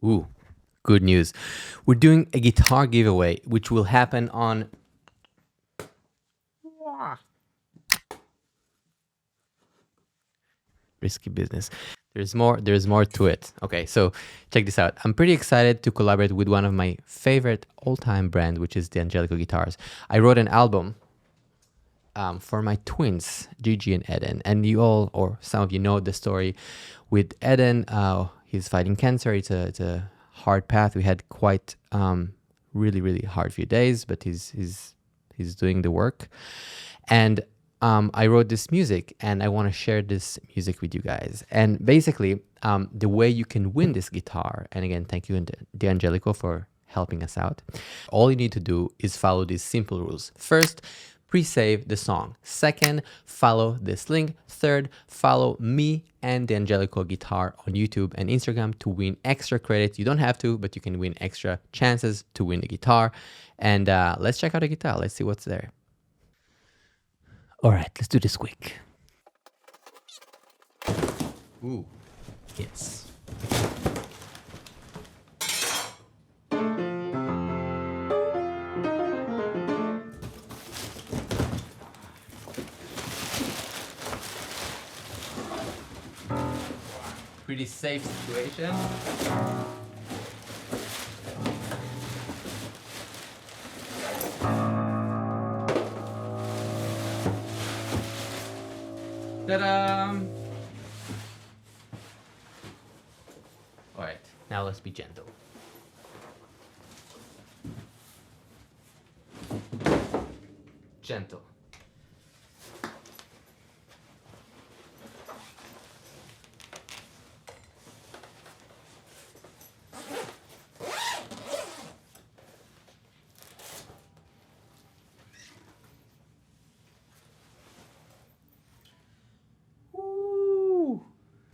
Ooh, good news. We're doing a guitar giveaway, which will happen on risky business. There's more to it. Okay, so check this out. I'm pretty excited to collaborate with one of my favorite all-time brand, which is the Angelico Guitars. I wrote an album for my twins, Gigi and Eden. And you all, or some of you know the story with Eden. He's fighting cancer. It's a hard path. We had quite really hard few days, but he's doing the work. And I wrote this music, and I want to share this music with you guys. And basically, the way you can win this guitar, and again, thank you, Angelico, for helping us out. All you need to do is follow these simple rules. First, pre-save the song. Second, follow this link. Third, follow me and the Angelico Guitar on YouTube and Instagram to win extra credits. You don't have to, but you can win extra chances to win the guitar. And let's check out the guitar. Let's see what's there. All right, let's do this quick. Ooh, yes. Pretty safe situation. Ta-da! All right, now let's be gentle. Gentle.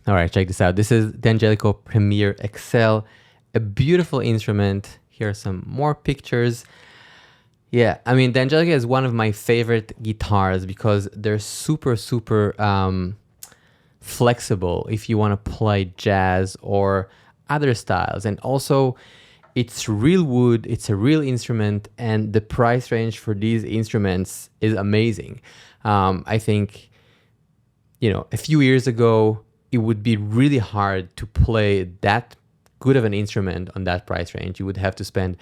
All right, check this out. This is the Angelico Premier XL, a beautiful instrument. Here are some more pictures. Yeah, I mean, the Angelico is one of my favorite guitars because they're super flexible if you want to play jazz or other styles. And also, it's real wood, it's a real instrument, and the price range for these instruments is amazing. I think, a few years ago, it would be really hard to play that good of an instrument on that price range. You would have to spend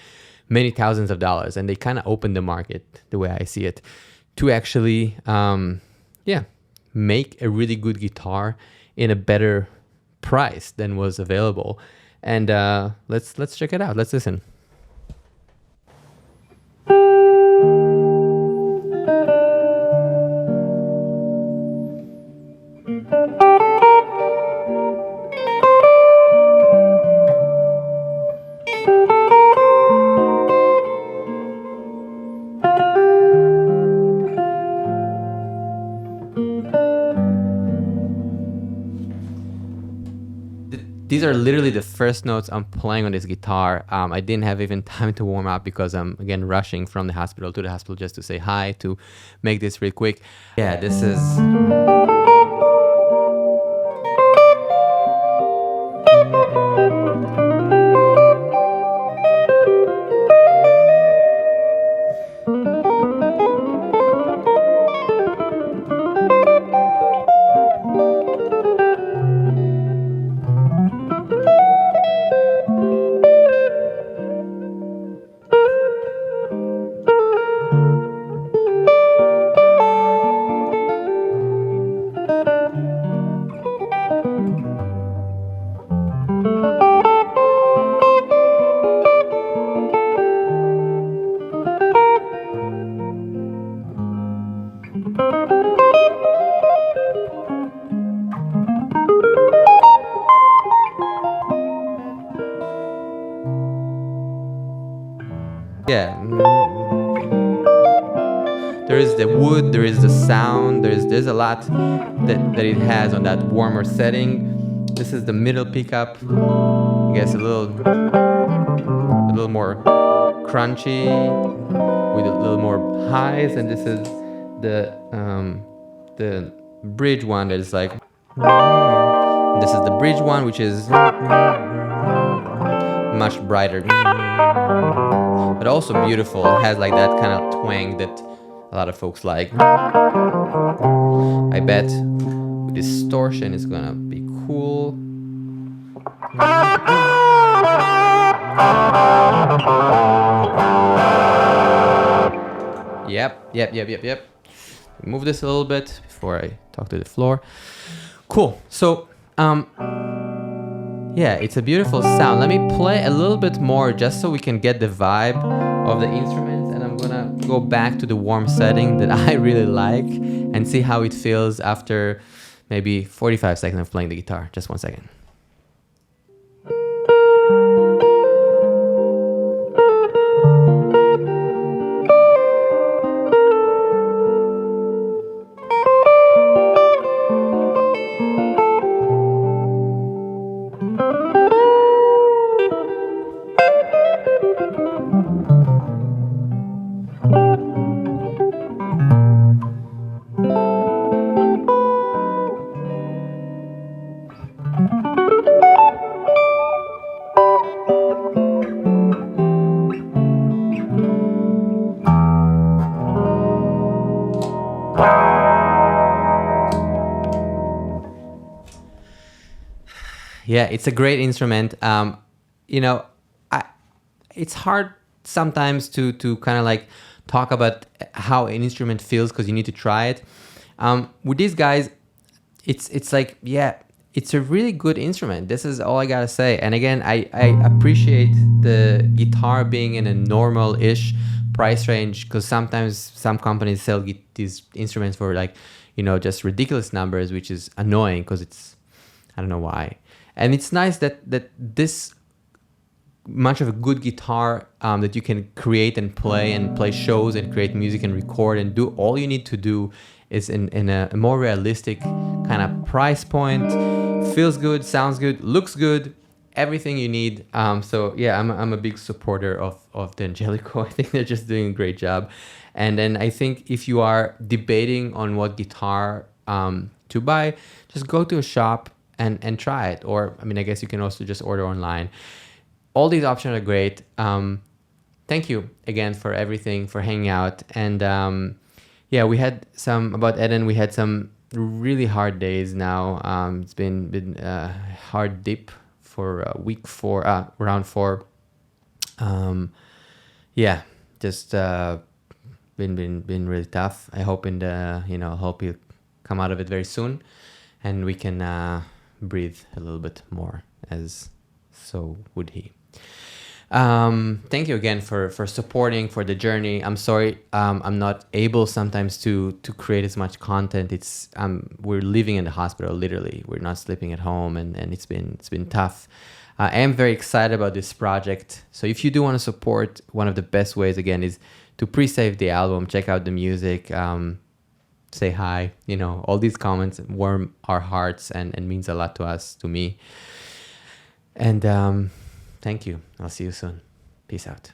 many thousands of dollars, and they kind of opened the market, the way I see it, to actually, make a really good guitar in a better price than was available. And let's check it out. Let's listen. These are literally the first notes I'm playing on this guitar. I didn't have even time to warm up because I'm, again, rushing from the hospital to the hospital just to say hi, to make this real quick. Yeah, this is... Yeah. There is the wood, there is the sound, there's a lot that it has on that warmer setting. This is the middle pickup. I guess a little more crunchy with a little more highs, and this is the bridge one that is like. This is the bridge one, which is much brighter, but also beautiful. It has like that kind of twang that a lot of folks like. I bet with distortion is gonna be cool. Yep. Move this a little bit before I talk to the floor. Cool. So, yeah, it's a beautiful sound. Let me play a little bit more just so we can get the vibe of the instruments, and I'm gonna go back to the warm setting that I really like and see how it feels after maybe 45 seconds of playing the guitar. Just 1 second. Yeah, it's a great instrument. You know, it's hard sometimes to kind of like talk about how an instrument feels because you need to try it. With these guys, it's like, yeah, it's a really good instrument. This is all I gotta say. And again, I appreciate the guitar being in a normal-ish price range, because sometimes some companies sell these instruments for like, you know, just ridiculous numbers, which is annoying because it's, I don't know why. And it's nice that this much of a good guitar that you can create and play shows and create music and record and do all you need to do is in a more realistic kind of price point. Feels good, sounds good, looks good, everything you need. So yeah, I'm a big supporter of the Angelico. I think they're just doing a great job. And then I think if you are debating on what guitar to buy, just go to a shop and try it. Or, I mean, I guess you can also just order online. All these options are great. Thank you again for everything, for hanging out. And yeah, we had about Eden, we had some really hard days now. It's been a hard dip for week 4, round 4. Yeah, just been really tough. I hope hope you come out of it very soon and we can breathe a little bit more, as so would he. Thank you again for supporting, for the journey. I'm sorry I'm not able sometimes to create as much content. It's we're living in the hospital, literally. We're not sleeping at home, and it's been tough. I am very excited about this project. So if you do want to support, one of the best ways again is to pre-save the album, check out the music, say hi. You know, all these comments warm our hearts and means a lot to us, to me. And thank you. I'll see you soon. Peace out.